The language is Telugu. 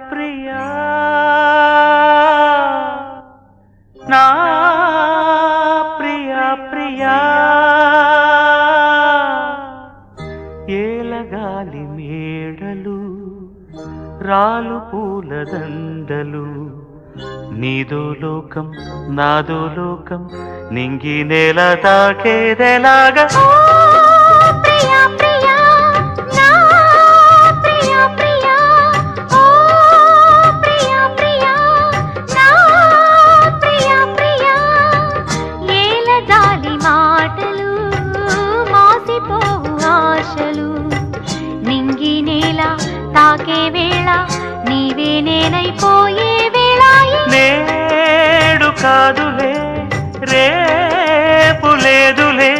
ప్రియా నా ప్రియా ప్రియా ఏలగాలి మేడలు రాలు పూల దండలు నీదో లోకం నాదో లోకం నింగి నేల తాకేదెలాగా నింగి నేల తాకే వేళ నీవే నేనైపోయే వేళ నేడు కాదులే రేపు లేదులే